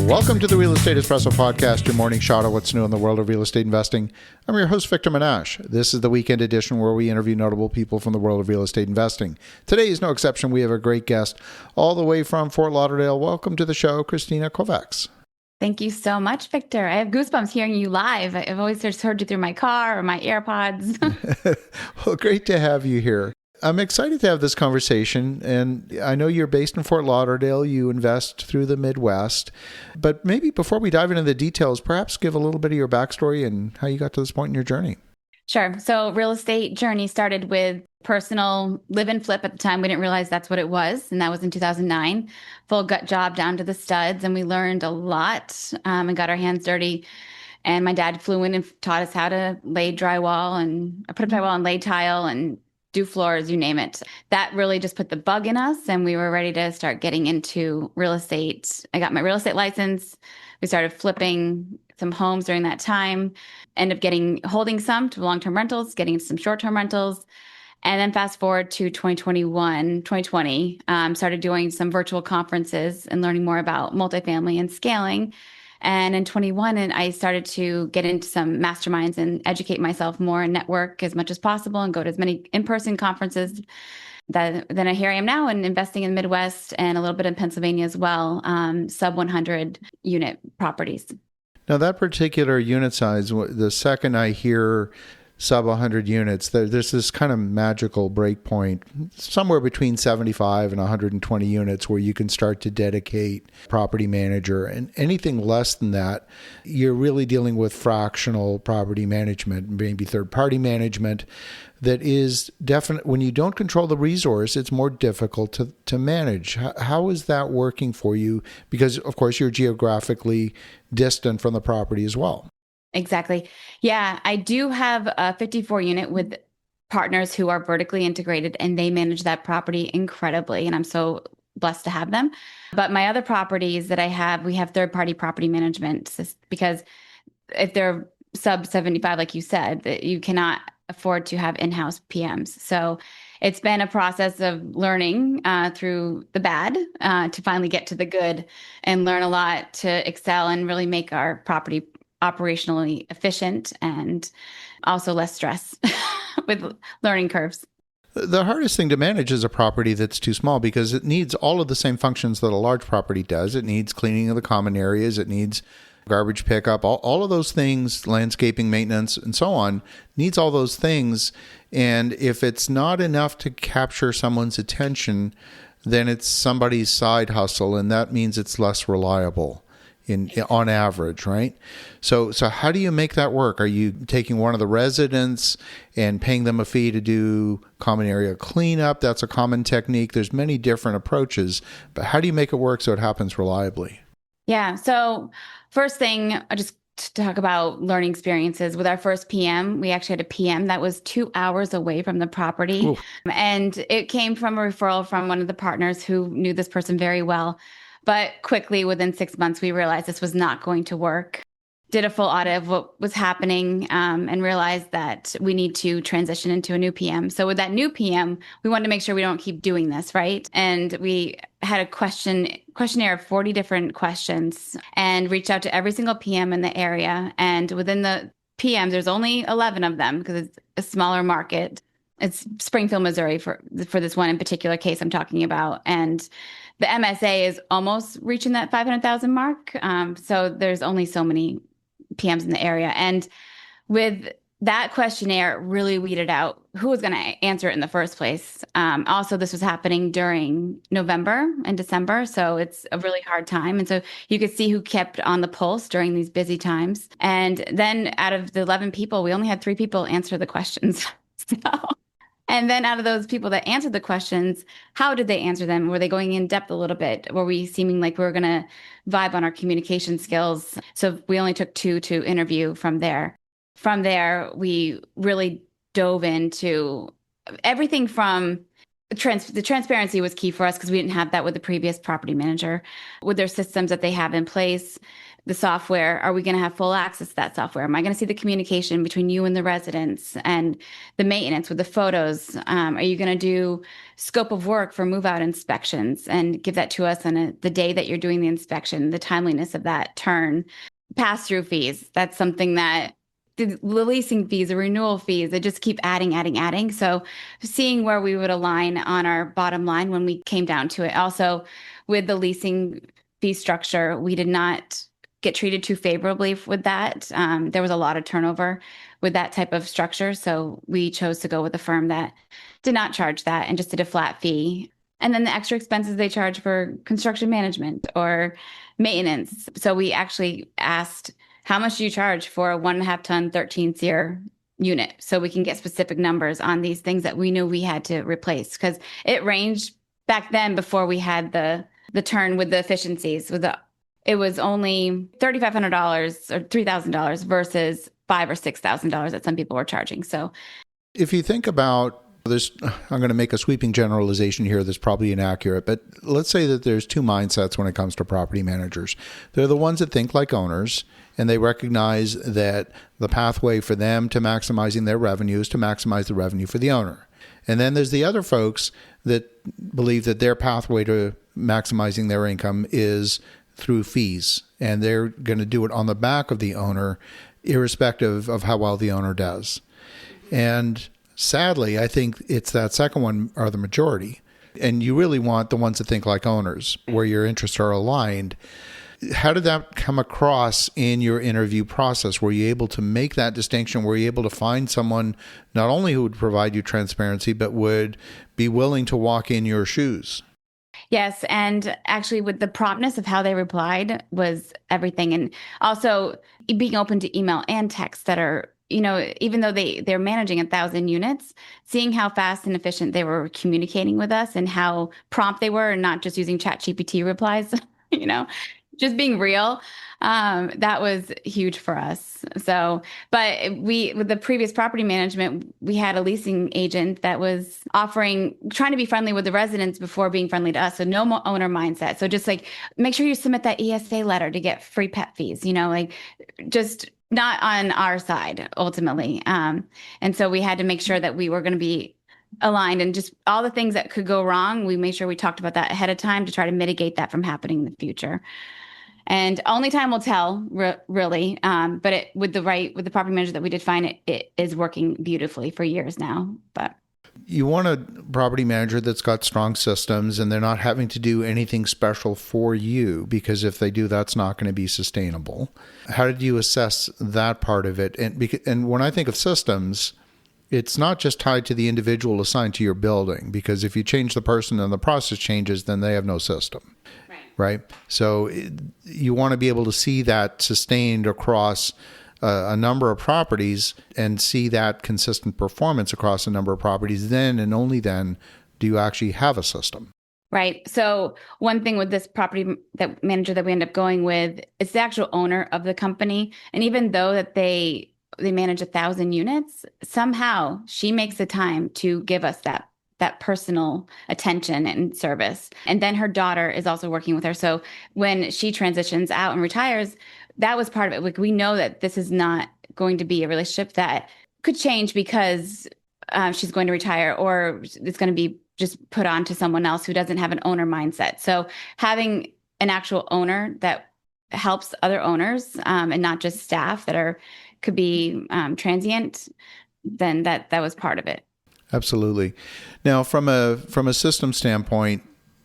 Welcome to the Real Estate Espresso Podcast, your morning shot of what's new in the world of real estate investing. I'm your host, Victor Menashe. This is the weekend edition where we interview notable people from the world of real estate investing. Today is no exception. We have a great guest all the way from Fort Lauderdale. Welcome to the show, Christina Kovacs. Thank you so much, Victor. I have goosebumps hearing you live. I've always just heard you through my car or my AirPods. Well, great to have you here. I'm excited to have this conversation, and I know you're based in Fort Lauderdale. You invest through the Midwest, but maybe before we dive into the details, perhaps give a little bit of your backstory and how you got to this point in your journey. Sure. So real estate journey started with personal live and flip. At the time, we didn't realize that's what it was, and that was in 2009. Full gut job down to the studs, and we learned a lot and got our hands dirty. And my dad flew in and taught us how to lay drywall and put up drywall and lay tile and do floors, you name it. That really just put the bug in us, and we were ready to start getting into real estate. I got my real estate license. We started flipping some homes during that time, ended up holding some to long-term rentals, getting some short-term rentals. And then fast forward to 2020, started doing some virtual conferences and learning more about multifamily and scaling. And in 21, I started to get into some masterminds and educate myself more and network as much as possible and go to as many in-person conferences. Then here I am now and investing in the Midwest and a little bit in Pennsylvania as well, sub 100 unit properties. Now, that particular unit size, the second I hear sub 100 units, there's this kind of magical break point somewhere between 75 and 120 units where you can start to dedicate property manager. And anything less than that, you're really dealing with fractional property management, maybe third-party management. That is definite. When you don't control the resource, it's more difficult to manage. How is that working for you? Because, of course, you're geographically distant from the property as well. Exactly. Yeah, I do have a 54 unit with partners who are vertically integrated, and they manage that property incredibly. And I'm so blessed to have them. But my other properties that I have, we have third-party property management because if they're sub 75, like you said, that you cannot afford to have in-house PMs. So it's been a process of learning through the bad to finally get to the good and learn a lot to excel and really make our property operationally efficient and also less stress with learning curves. The hardest thing to manage is a property that's too small because it needs all of the same functions that a large property does. It needs cleaning of the common areas. It needs garbage pickup, all of those things, landscaping, maintenance, and so on, needs all those things. And if it's not enough to capture someone's attention, then it's somebody's side hustle, and that means it's less reliable on average, right? So how do you make that work? Are you taking one of the residents and paying them a fee to do common area cleanup? That's a common technique. There's many different approaches, but how do you make it work so it happens reliably? Yeah. So first thing, I just talk about learning experiences. With our first PM, we actually had a PM that was 2 hours away from the property. Oof. And it came from a referral from one of the partners who knew this person very well. But quickly, within 6 months, we realized this was not going to work. Did a full audit of what was happening and realized that we need to transition into a new PM. So with that new PM, we wanted to make sure we don't keep doing this, right? And we had a questionnaire of 40 different questions and reached out to every single PM in the area. And within the PMs, there's only 11 of them because it's a smaller market. It's Springfield, Missouri for this one in particular case I'm talking about. And the MSA is almost reaching that 500,000 mark. So there's only so many PMs in the area. And with that questionnaire, it really weeded out who was going to answer it in the first place. Also, this was happening during November and December. So it's a really hard time. And so you could see who kept on the pulse during these busy times. And then out of the 11 people, we only had 3 people answer the questions. And then out of those people that answered the questions, how did they answer them? Were they going in depth a little bit? Were we seeming like we were going to vibe on our communication skills? So we only took 2 to interview from there. From there, we really dove into everything from The transparency was key for us because we didn't have that with the previous property manager. With their systems that they have in place, the software, are we going to have full access to that software? Am I going to see the communication between you and the residents and the maintenance with the photos? Are you going to do scope of work for move out inspections and give that to us on the day that you're doing the inspection, the timeliness of that turn? Pass-through fees, that's something that the leasing fees, the renewal fees, they just keep adding, adding, adding. So seeing where we would align on our bottom line when we came down to it. Also, with the leasing fee structure, we did not get treated too favorably with that. There was a lot of turnover with that type of structure. So we chose to go with a firm that did not charge that and just did a flat fee. And then the extra expenses they charge for construction management or maintenance. So we actually asked, how much do you charge for a 1.5 ton, 13 SEER unit? So we can get specific numbers on these things that we knew we had to replace, because it ranged back then before we had the turn with the efficiencies. It was only $3,500 or $3,000 versus $5,000 or $6,000 that some people were charging. So if you think about this, I'm going to make a sweeping generalization here that's probably inaccurate, but let's say that there's two mindsets when it comes to property managers. They're the ones that think like owners, and they recognize that the pathway for them to maximizing their revenue is to maximize the revenue for the owner. And then there's the other folks that believe that their pathway to maximizing their income is through fees, and they're going to do it on the back of the owner, irrespective of how well the owner does. And sadly, I think it's that second one are the majority. And you really want the ones that think like owners, where your interests are aligned. How did that come across in your interview process? Were you able to make that distinction? Were you able to find someone not only who would provide you transparency, but would be willing to walk in your shoes? Yes, and actually with the promptness of how they replied was everything. And also being open to email and text that are, even though they're managing 1,000 units, seeing how fast and efficient they were communicating with us and how prompt they were, and not just using ChatGPT replies, just being real. That was huge for us. So, but with the previous property management, we had a leasing agent that was trying to be friendly with the residents before being friendly to us. So no owner mindset. So just like, make sure you submit that ESA letter to get free pet fees, just not on our side ultimately. And so we had to make sure that we were going to be aligned, and just all the things that could go wrong, we made sure we talked about that ahead of time to try to mitigate that from happening in the future. And only time will tell, really. But with the property manager that we did find, it is working beautifully for years now. But you want a property manager that's got strong systems, and they're not having to do anything special for you, because if they do, that's not going to be sustainable. How did you assess that part of it? And when I think of systems, it's not just tied to the individual assigned to your building, because if you change the person and the process changes, then they have no system. Right? So you want to be able to see that sustained across a number of properties and see that consistent performance across a number of properties. Then and only then do you actually have a system. Right. So one thing with this property manager that we end up going with, it's the actual owner of the company. And even though that they manage 1,000 units, somehow she makes the time to give us that personal attention and service. And then her daughter is also working with her. So when she transitions out and retires, that was part of it. Like, we know that this is not going to be a relationship that could change because she's going to retire, or it's going to be just put on to someone else who doesn't have an owner mindset. So having an actual owner that helps other owners and not just staff that could be transient, then that was part of it. Absolutely. Now, from a system standpoint,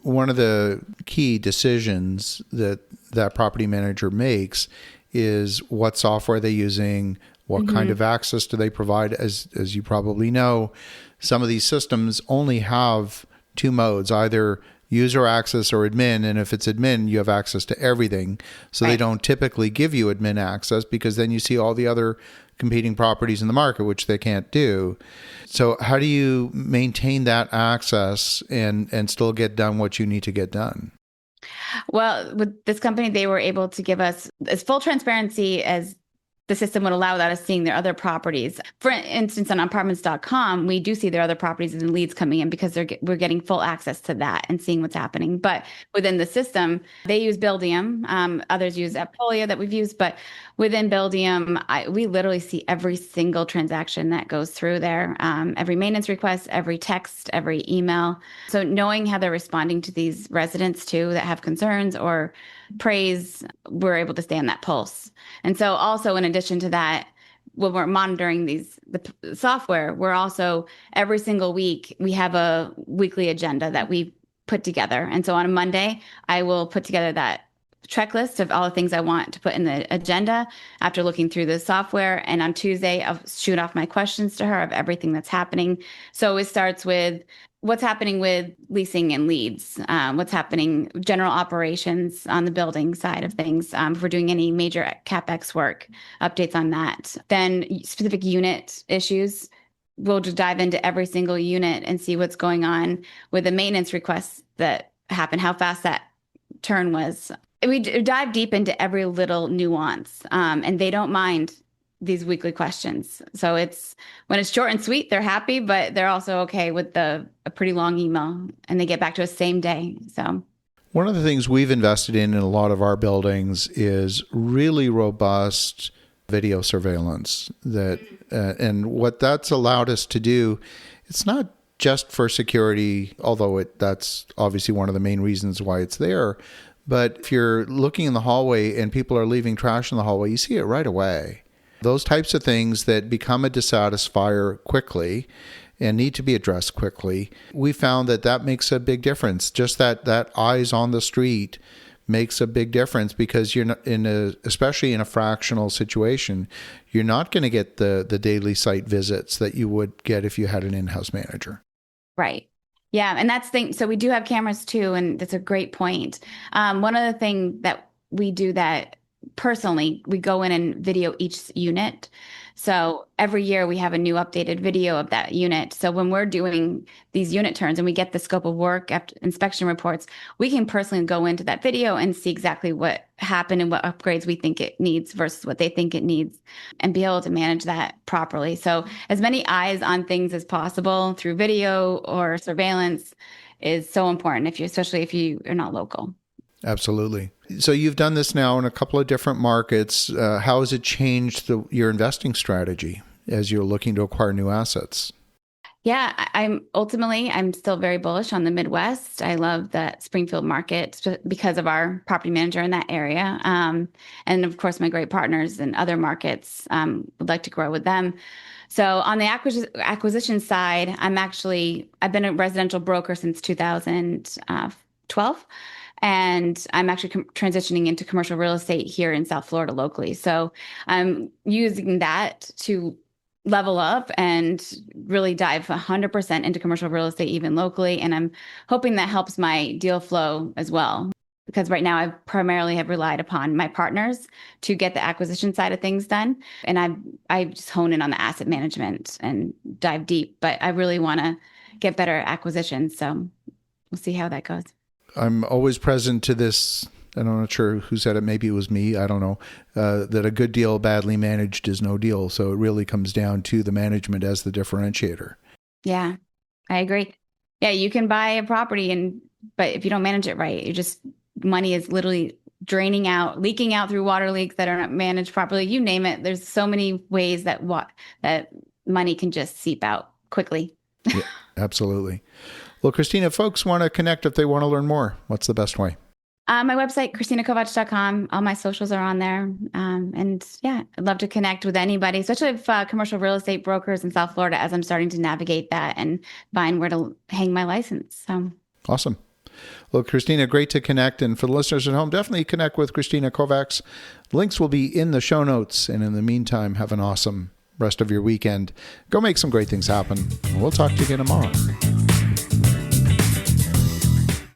one of the key decisions that property manager makes is what software they're using, what kind of access do they provide. As you probably know, some of these systems only have two modes, either user access or admin. And if it's admin, you have access to everything. So They don't typically give you admin access, because then you see all the other competing properties in the market, which they can't do. So how do you maintain that access and still get done what you need to get done? Well, with this company, they were able to give us as full transparency as the system would allow without us seeing their other properties. For instance, on apartments.com, we do see their other properties and leads coming in because we're getting full access to that and seeing what's happening. But within the system, they use Buildium. Others use Appfolio that we've used. But within Buildium, we literally see every single transaction that goes through there, every maintenance request, every text, every email. So knowing how they're responding to these residents too that have concerns or praise, we're able to stay on that pulse. And so also in addition to that, when we're monitoring the software, we're also every single week, we have a weekly agenda that we put together. And so on a Monday, I will put together that checklist of all the things I want to put in the agenda after looking through the software. And on Tuesday, I'll shoot off my questions to her of everything that's happening. So it starts with what's happening with leasing and leads, what's happening, general operations on the building side of things. If we're doing any major CapEx work, updates on that. Then specific unit issues, we'll just dive into every single unit and see what's going on with the maintenance requests that happen, how fast that turn was. We dive deep into every little nuance, and they don't mind these weekly questions. So when it's short and sweet, they're happy, but they're also okay with a pretty long email, and they get back to us same day. So one of the things we've invested in a lot of our buildings is really robust video surveillance and what that's allowed us to do, it's not just for security, although that's obviously one of the main reasons why it's there. But if you're looking in the hallway and people are leaving trash in the hallway, you see it right away. Those types of things that become a dissatisfier quickly and need to be addressed quickly, we found that makes a big difference. Just that eyes on the street makes a big difference, because you're not especially in a fractional situation, you're not going to get the daily site visits that you would get if you had an in-house manager. Right. Yeah. And that's the thing. So we do have cameras too. And that's a great point. One of the things that we do that personally, we go in and video each unit. So every year we have a new updated video of that unit. So when we're doing these unit turns and we get the scope of work after inspection reports, we can personally go into that video and see exactly what happened and what upgrades we think it needs versus what they think it needs, and be able to manage that properly. So as many eyes on things as possible through video or surveillance is so important, especially if you are not local. Absolutely. So you've done this now in a couple of different markets. How has it changed your investing strategy as you're looking to acquire new assets? Yeah, I'm still very bullish on the Midwest. I love the Springfield market because of our property manager in that area. And of course, my great partners in other markets, would like to grow with them. So on the acquisition side, I've been a residential broker since 2012. And I'm actually transitioning into commercial real estate here in South Florida locally. So I'm using that to level up and really dive 100% into commercial real estate, even locally. And I'm hoping that helps my deal flow as well, because right now I primarily have relied upon my partners to get the acquisition side of things done. And I just hone in on the asset management and dive deep, but I really want to get better at acquisitions. So we'll see how that goes. I'm always present to this, and I'm not sure who said it, maybe it was me, I don't know, that a good deal badly managed is no deal. So it really comes down to the management as the differentiator. Yeah, I agree. Yeah, you can buy a property, but if you don't manage it right, money is literally draining out, leaking out through water leaks that are not managed properly. You name it. There's so many ways that money can just seep out quickly. Yeah, absolutely. Well, Christina, if folks want to connect, if they want to learn more, what's the best way? My website, ChristinaKovacs.com. All my socials are on there. And yeah, I'd love to connect with anybody, especially if commercial real estate brokers in South Florida, as I'm starting to navigate that and find where to hang my license. So awesome. Well, Christina, great to connect. And for the listeners at home, definitely connect with Christina Kovacs. Links will be in the show notes. And in the meantime, have an awesome rest of your weekend. Go make some great things happen. We'll talk to you again tomorrow.